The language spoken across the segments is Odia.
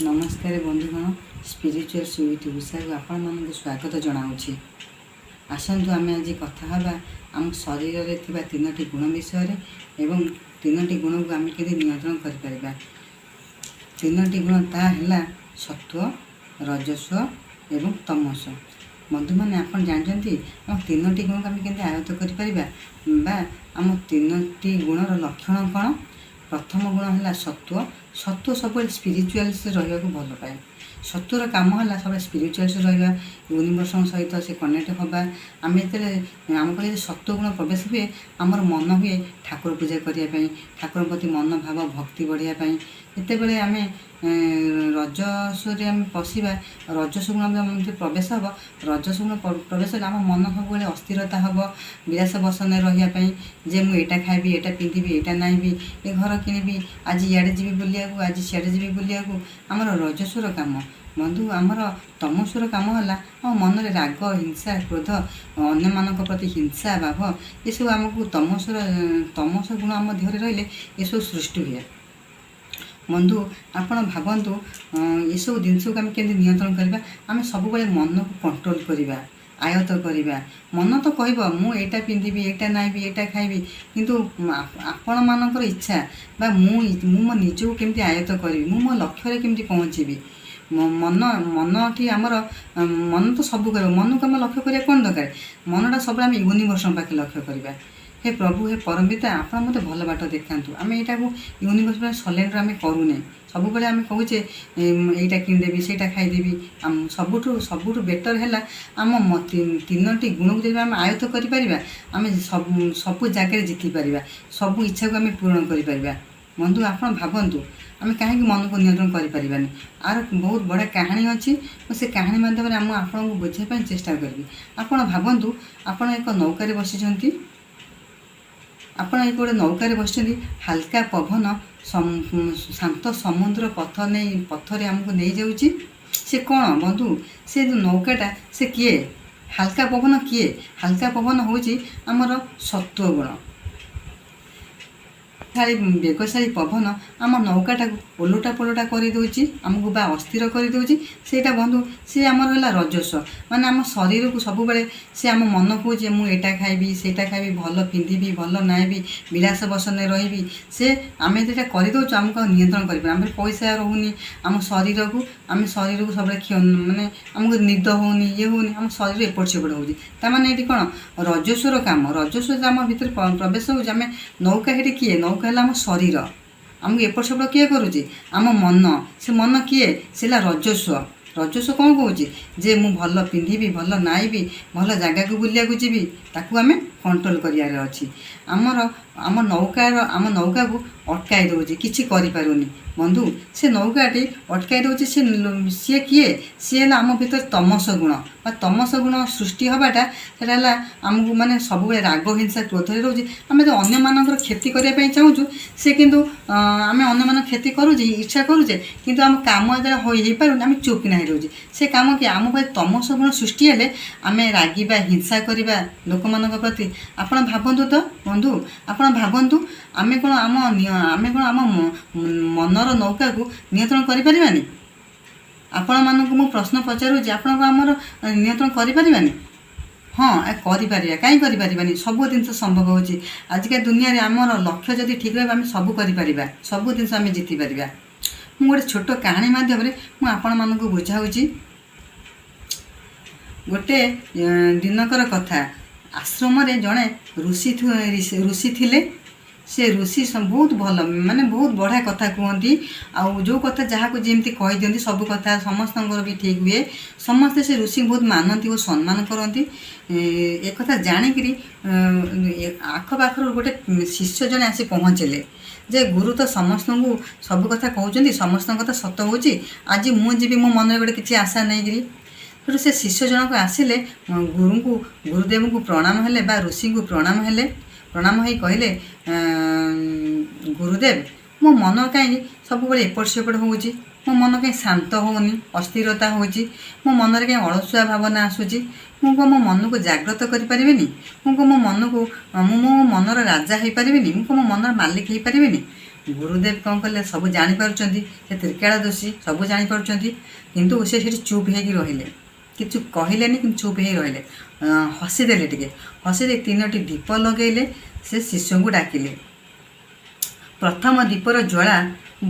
नमस्कार बंधुगण स्पिरिचुअल सुविध विषय को आपण मानक स्वागत जनाऊँगी। आसतु आम आज कथा हाँ आम शरीर में तीनो गुण विषय एवं तीनो गुण को आम के नियंत्रण कर तीनो गुण ताला सत्व रजस्व एवं तमस। बंधु मैंने आप जानते आम तीनो गुण को आम के आयत्त कर आम तीनो गुणर लक्षण कौन। प्रथम गुण है सत्व। सत्व सब स्पिरिचुअल से रहा भल पाए। सत्वर कम है सब स्पिरिचुअल से रहा यूनिवर्स सहित से कनेक्ट हवा। आम जो आम पाखे सत्व गुण प्रवेश हुए आमर मन हुए ठाकुर पूजा करने ठाकुर प्रति मन भाव भक्ति बढ़ापी। जितेबले आम रजस्व आम पशिबा रजस्व गुण प्रवेश हम रजस्व गुण प्रवेश आम मन सब अस्थिरता हम विलास बसन रही जे मुझा खाइबी एटा पिंधि एटा नाइबी ए घर किणबी आज इे जी बुलिया आज सियाड़े जी बुलिया आमर रजस्वर कम। बंधु आमर तमस्वर कम है आम मन में राग हिंसा क्रोध अन्य मान प्रति हिंसा भाव ये सब आमको तमस गुण आम देहरे रही ये सब सृष्टि हुए। बंधु आपण भावतु ये सब जिनस को आम के नियंत्रण करवा। आम सब मन को कंट्रोल करवा आयत्त करवा। मन तो कह मुझा पिंधि एटा नाइबी एटा खाइबी किंतु आपण मानकर इच्छा बा मो निज को केमती आयत्त करी मो लक्ष्य केमती पहुँचबी। मन मन टी आमर मन तो सब कर मन को आम लक्ष्य करा कौन दरकार। मनटा सब आम यूनिवर्स पाखे लक्ष्य करवा। हे प्रभु हे परमपिता आप मत भल बाट देखातु। आम यहाँ को यूनिवर्स सलेंडर आम करूने सब बेले आम कहे यहीटा किदेवी से खाईदेवी। आम सबुठ बेटर है आम तीनो गुण को जब आम आयत्त कर सब जगह जीतीपर सब इच्छा को आम पूरण कर। बंधु आप भावतु आम कहीं मन को नियंत्रण करें। आर बहुत बड़ा कहानी अच्छी से कहानी माध्यम आम आपको बुझाई चेष्टा करी। आप भावतु आप एक नौकार बसी आपण एक गोटे नौकार बस हाल्का पवन शांत समुद्र पथरे आमको नहीं जाऊँगी। से कौन बंधु से जो नौकाटा से किए हाल्का पवन किए हाल्का पवन हूँ आमर सत्व गुण। बेगशाली पवन आम नौकाटा ओलटा पलटा करदे आमको बा अस्थिर करदे सेटा बंधु सी आमर है रजस्व। माने आम शरीर को सब बेले से आम मन को जे मुझा खाइबी सेटा खाइबी भल पिंधि भल नाइबी विलास बसन रही से आम जेटा करदे आमको नियंत्रण कर आम पैसा रोनी आम शरीर को सब माने आमको निद होनी ये होनी आम शरीर एपट सेपट होने ये कौन रजस्वर कम। रजस्व आम भर प्रवेश हो नौका हेटी किए नौका है आम शरीर आमको एपट सेपट किए करुचे आम मन से मन किए से रजस्व। रजस्व कौन कौच जे मु भल पिंधि भल नाइबी भल जगह को बुलिया जी ताकू आम कंट्रोल करार अच्छी। आम नौका को अटकाई दौचे किसी करें। बंधु से नौकाटी अटकाई दौचे सी किए सी है आम भर तमस गुण तमस गुण सृष्टि हवाटा से आमको माने सब राग हिंसा क्रोध रोचे आम जो अन्य मानकर क्षति करने चाहूँ से किंतु आम अन्य मान क्षति करुचे इच्छा करुचे किंतु आम काम जरा हो पार आम चुप ना रोचे से कम कि आम भाई तमस गुण सृष्टि हेले आम रागिबा हिंसा करवा लोक मान प्रति। आपण भावतु तो बंधु आप भावतु आम कौन आम मनर नौका को नियंत्रण करें। आपण मानक मु प्रश्न पचारूँ आप नियंत्रण करें। हाँ करें कहीं करें सब जिन संभव हो। आजिका दुनिया रे आमर लक्ष्य जदि ठीक रहा आम सब कर सब जिन आम जीति पार। मु गोटे छोट कहानी माध्यम मुझे बुझाऊँगी। गोटे दिनकर कथा आश्रम जड़े ऋषि थिले। से ऋषि बहुत भल माने बहुत बढ़िया कथा कहती आउ जो कथा जहाँ को जमी कही दिखती सब कथा समस्त भी ठीक हुए समस्ते से ऋषि बहुत मानती और सम्मान करती। एक कथा जाणिक आखपाखर गोटे शिष्य जने आसी पहुँचले जे गुरु तो समस्त को सब कथा कहते समस्त कथा सत हो आज मुझे मो मन में गोटे किसी आशा नहीं फिर से शिष्य जनक आसिले गुरुदेव को प्रणाम हेले बा ऋषि को प्रणाम हेले प्रणाम हो कहले गुरुदेव मो मन कहीं सब बड़े एपट सेपट हो मो मन कहीं शांत होनी अस्थिरता हो मो मन में कहीं अलसुआ भावना आसूँ मुझे मो मन को जागृत करें मुझे मो मन को मो मनर राजा हो पारे मुझे मो मनर मालिक हो पारे ଗୁରୁଦେବ କ'ଣ କଲେ, ସବୁ ଜାଣିପାରୁଛନ୍ତି ସେ ତ୍ରିକାଳଦର୍ଶୀ, ସବୁ ଜାଣିପାରୁଛନ୍ତି, କିନ୍ତୁ ସେ ସେଠି ଚୁପ୍ ହେଇକି ରହିଲେ, କିଛି କହିଲେନି, କିନ୍ତୁ ଚୁପ୍ ହେଇ ରହିଲେ। ହସିଦେଲେ, ଟିକେ ହସିଦେଇ 3ଟି ଦୀପ ଲଗେଇଲେ, ସେ ଶିଷ୍ୟଙ୍କୁ ଡାକିଲେ। ପ୍ରଥମ ଦୀପର ଜ୍ୱାଳା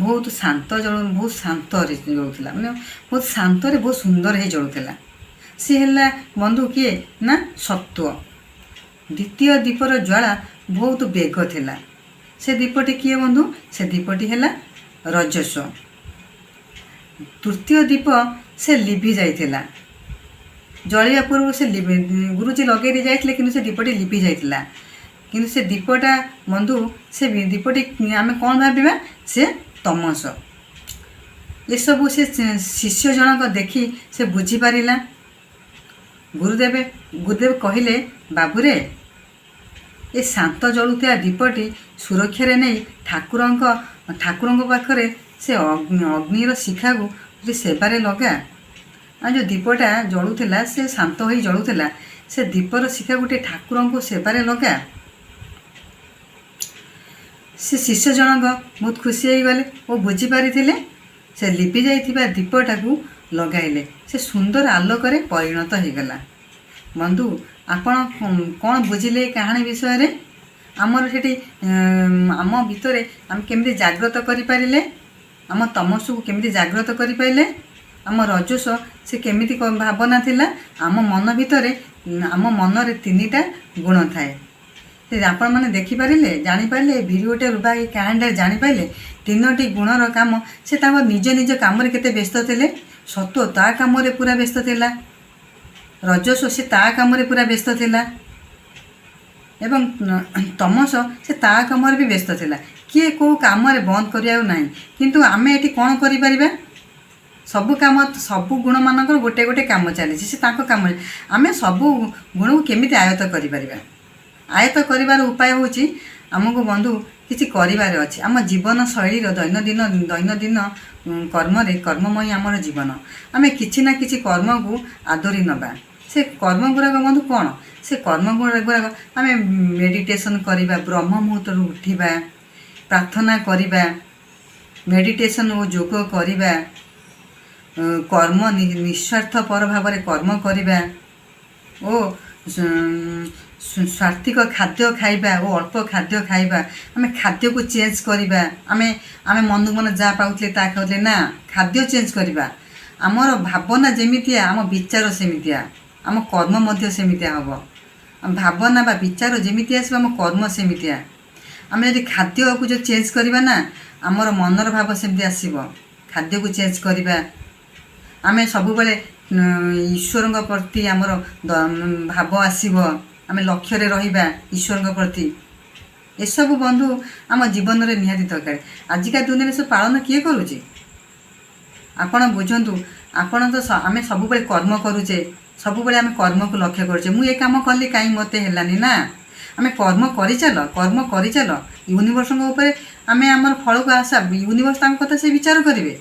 ବହୁତ ଶାନ୍ତରେ ଜଳୁଥିଲା, ମାନେ ବହୁତ ଶାନ୍ତରେ, ବହୁତ ସୁନ୍ଦର ହେଇ ଜଳୁଥିଲା। ସେ ହେଲା ବନ୍ଧୁ କିଏ ନା ସତ୍ୱ। ଦ୍ୱିତୀୟ ଦୀପର ଜ୍ୱାଳା ବହୁତ ବେଗ ଥିଲା। ସେ ଦୀପଟି କିଏ ବନ୍ଧୁ? ସେ ଦୀପଟି ହେଲା ରଜସ୍ୱ। ତୃତୀୟ ଦୀପ ସେ ଲିଭି ଯାଇଥିଲା, ଜଳିବା ପୂର୍ବରୁ ସେ ଗୁରୁଜୀ ଲଗେଇ ଦେଇ ଯାଇଥିଲେ, କିନ୍ତୁ ସେ ଦୀପଟି ଲିଭି ଯାଇଥିଲା। କିନ୍ତୁ ସେ ଦୀପଟା ବନ୍ଧୁ, ସେ ଦୀପଟି ଆମେ କ'ଣ ଭାବିବା? ସେ ତମସ। ଏସବୁ ସେ ଶିଷ୍ୟ ଜଣକ ଦେଖି ସେ ବୁଝିପାରିଲା। ଗୁରୁଦେବ କହିଲେ, ବାବୁରେ, ଏ ଶାନ୍ତ ଜଳୁଥିବା ଦୀପଟି ସୁରକ୍ଷାରେ ନେଇ ଠାକୁରଙ୍କ ପାଖରେ ସେ ଅଗ୍ନିର ଶିଖାକୁ ସେବାରେ ଲଗା। ଆଉ ଯେଉଁ ଦୀପଟା ଜଳୁଥିଲା, ସେ ଶାନ୍ତ ହୋଇ ଜଳୁଥିଲା, ସେ ଦୀପର ଶିଖା ଗୋଟେ ଠାକୁରଙ୍କୁ ସେବାରେ ଲଗା। ସେ ଶିଷ୍ୟ ଜଣକ ବହୁତ ଖୁସି ହେଇଗଲେ ଓ ବୁଝିପାରିଥିଲେ। ସେ ଲିଭି ଯାଇଥିବା ଦୀପଟାକୁ ଲଗାଇଲେ, ସେ ସୁନ୍ଦର ଆଲୋକରେ ପରିଣତ ହେଇଗଲା। ବନ୍ଧୁ, ଆପଣ କ'ଣ ବୁଝିଲେ ଏ କାହାଣୀ ବିଷୟରେ? ଆମର ସେଠି ଆମ ଭିତରେ ଆମେ କେମିତି ଜାଗ୍ରତ କରିପାରିଲେ? ଆମ ତମସକୁ କେମିତି ଜାଗ୍ରତ କରିପାରିଲେ? ଆମ ରଜସ୍ୱ ସେ କେମିତି ଭାବନା ଥିଲା? ଆମ ମନ ଭିତରେ, ଆମ ମନରେ 3ଟା ଗୁଣ ଥାଏ। ସେ ଆପଣମାନେ ଦେଖିପାରିଲେ, ଜାଣିପାରିଲେ, ଏ ଭିଡ଼ିଓଟାରୁ ବା ଏ କାହାଣୀଟାରେ ଜାଣିପାରିଲେ 3ଟି ଗୁଣର କାମ। ସେ ତାଙ୍କ ନିଜ କାମରେ କେତେ ବ୍ୟସ୍ତ ଥିଲେ। ସତ୍ୱ ତା କାମରେ ପୁରା ବ୍ୟସ୍ତ ଥିଲା, ରଜସ୍ୱ ସେ ତା କାମରେ ପୁରା ବ୍ୟସ୍ତ ଥିଲା, ଏବଂ ତମସ ସେ ତା କାମରେ ବି ବ୍ୟସ୍ତ ଥିଲା। କିଏ କେଉଁ କାମରେ ବନ୍ଦ କରିବାକୁ ନାହିଁ। କିନ୍ତୁ ଆମେ ଏଠି କ'ଣ କରିପାରିବା? ସବୁ ଗୁଣମାନଙ୍କର ଗୋଟେ ଗୋଟେ କାମ ଚାଲିଛି, ସେ ତାଙ୍କ କାମରେ। ଆମେ ସବୁ ଗୁଣକୁ କେମିତି ଆୟତ୍ତ କରିପାରିବା? ଆୟତ୍ତ କରିବାର ଉପାୟ ହେଉଛି, ଆମକୁ ବନ୍ଧୁ କିଛି କରିବାର ଅଛି। ଆମ ଜୀବନ ଶୈଳୀର ଦୈନନ୍ଦିନ କର୍ମରେ, କର୍ମମୟ ଆମର ଜୀବନ। ଆମେ କିଛି ନା କିଛି କର୍ମକୁ ଆଦରି ନେବା। ସେ କର୍ମ ଗୁଡ଼ାକ ବନ୍ଧୁ କ'ଣ? ସେ କର୍ମ ଗୁଡ଼ାକ ଆମେ ମେଡ଼ିଟେସନ୍ କରିବା, ବ୍ରହ୍ମ ମୁହୂର୍ତ୍ତରୁ ଉଠିବା, ପ୍ରାର୍ଥନା କରିବା, ମେଡ଼ିଟେସନ୍ ଓ ଯୋଗ କରିବା, କର୍ମ ନିଃସ୍ୱାର୍ଥପର ଭାବରେ କର୍ମ କରିବା ଓ ସ୍ୱାତ୍ୱିକ ଖାଦ୍ୟ ଖାଇବା ଓ ଅଳ୍ପ ଖାଦ୍ୟ ଖାଇବା। ଆମେ ଖାଦ୍ୟକୁ ଚେଞ୍ଜ କରିବା। ଆମେ ମନକୁ ମନ ଯାହା ପାଉଥିଲେ ତାହା ଖାଉଥିଲେ ନା, ଖାଦ୍ୟ ଚେଞ୍ଜ କରିବା। ଆମର ଭାବନା ଯେମିତିଆ, ଆମ ବିଚାର ସେମିତିଆ, ଆମ କର୍ମ ମଧ୍ୟ ସେମିତିଆ ହେବ। ଭାବନା ବା ବିଚାର ଯେମିତି ଆସିବ, ଆମ କର୍ମ ସେମିତିଆ। ଆମେ ଯଦି ଖାଦ୍ୟକୁ ଯଦି ଚେଞ୍ଜ କରିବା ନା, ଆମର ମନର ଭାବ ସେମିତି ଆସିବ। ଖାଦ୍ୟକୁ ଚେଞ୍ଜ କରିବା। ଆମେ ସବୁବେଳେ ଈଶ୍ୱରଙ୍କ ପ୍ରତି ଆମର ଭାବ ଆସିବ। ଆମେ ଲକ୍ଷ୍ୟରେ ରହିବା ଈଶ୍ୱରଙ୍କ ପ୍ରତି। ଏସବୁ ବନ୍ଧୁ ଆମ ଜୀବନରେ ନିହାତି ଦରକାର। ଆଜିକା ଦୁନିଆରେ ସବୁ ପାଳନ କିଏ କରୁଛି? ଆପଣ ବୁଝନ୍ତୁ। ଆମେ ସବୁବେଳେ କର୍ମ କରୁଛେ, ସବୁବେଳେ ଆମେ କର୍ମକୁ ଲକ୍ଷ୍ୟ କରୁଛେ। ମୁଁ ଏ କାମ କଲି, କାହିଁ ମୋତେ ହେଲାନି ନା। ଆମେ କର୍ମ କରିଚାଲ। ୟୁନିଭର୍ସଙ୍କ ଉପରେ ଆମେ ଆମର ଫଳକୁ ଆଶା, ୟୁନିଭର୍ସ ତାଙ୍କ କଥା ସେ ବିଚାର କରିବେ।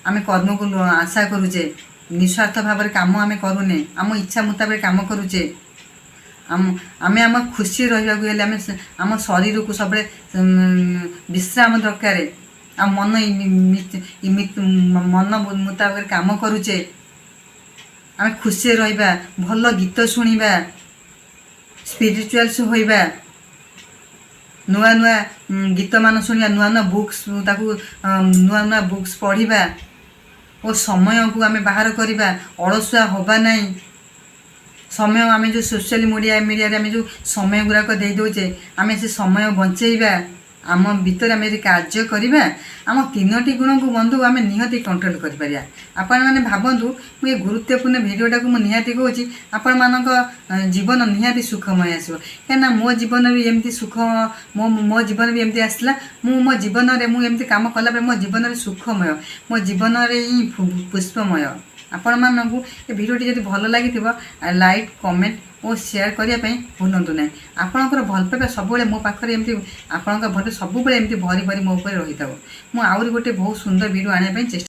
ଆମେ କର୍ମକୁ ଆଶା କରୁଛେ, ନିଃସ୍ୱାର୍ଥ ଭାବରେ କାମ ଆମେ କରୁନେ, ଆମ ଇଚ୍ଛା ମୁତାବକ କାମ କରୁଛେ। ଆମେ ଆମ ଖୁସି ରହିବାକୁ ହେଲେ ଆମ ଶରୀରକୁ ସବୁବେଳେ ବିଶ୍ରାମ ଦରକାର। ଆମ ମନ ମୁତାବକ କାମ କରୁଛେ। ଆମେ ଖୁସିରେ ରହିବା, ଭଲ ଗୀତ ଶୁଣିବା, ସ୍ପିରିଚୁଆଲ୍ସ ହୋଇବା, ନୂଆ ଗୀତମାନ ଶୁଣିବା, ନୂଆ ବୁକ୍ସ ପଢ଼ିବା ଓ ସମୟକୁ ଆମେ ବାହାର କରିବା। ଅଳସୁଆ ହେବା ନାହିଁ। ସମୟ ଆମେ ଯେଉଁ ସୋସିଆଲ ମିଡ଼ିଆରେ ଆମେ ଯେଉଁ ସମୟ ଗୁଡ଼ାକ ଦେଇ ଦେଉଛେ, ଆମେ ସେ ସମୟ ବଞ୍ଚେଇବା। ଆମ ଭିତରେ ଆମେ ଯଦି କାର୍ଯ୍ୟ କରିବା, ଆମ 3ଟି ଗୁଣକୁ ବନ୍ଧୁ ଆମେ ନିହାତି କଣ୍ଟ୍ରୋଲ କରିପାରିବା। ଆପଣମାନେ ଭାବନ୍ତୁ, ମୁଁ ଏ ଗୁରୁତ୍ୱପୂର୍ଣ୍ଣ ଭିଡ଼ିଓଟାକୁ ମୁଁ ନିହାତି କହୁଛି, ଆପଣମାନଙ୍କ ଜୀବନ ନିହାତି ସୁଖମୟ ଆସିବ। କାହିଁକିନା ମୋ ଜୀବନ ବି ଏମିତି ମୋ ଜୀବନ ବି ଏମିତି ଆସିଥିଲା। ମୋ ଜୀବନରେ ମୁଁ ଏମିତି କାମ କଲାବେଳେ ମୋ ଜୀବନରେ ସୁଖମୟ, ମୋ ଜୀବନରେ ହିଁ ପୁଷ୍ପମୟ। ଆପଣମାନଙ୍କୁ ଏ ଭିଡ଼ିଓଟି ଯଦି ଭଲ ଲାଗିଥିବ, ଲାଇକ୍, କମେଣ୍ଟ ଓ ସେୟାର କରିବା ପାଇଁ ଭୁଲନ୍ତୁ ନାହିଁ। ଆପଣଙ୍କର ଭଲ ପାଇବା ସବୁବେଳେ ମୋ ପାଖରେ ଏମିତି, ଆପଣଙ୍କ ଭଲ ସବୁବେଳେ ଏମିତି ଭରି ମୋ ଉପରେ ରହିଥାଉ। ମୁଁ ଆହୁରି ଗୋଟେ ବହୁତ ସୁନ୍ଦର ଭିଡ଼ିଓ ଆଣିବା ପାଇଁ ଚେଷ୍ଟା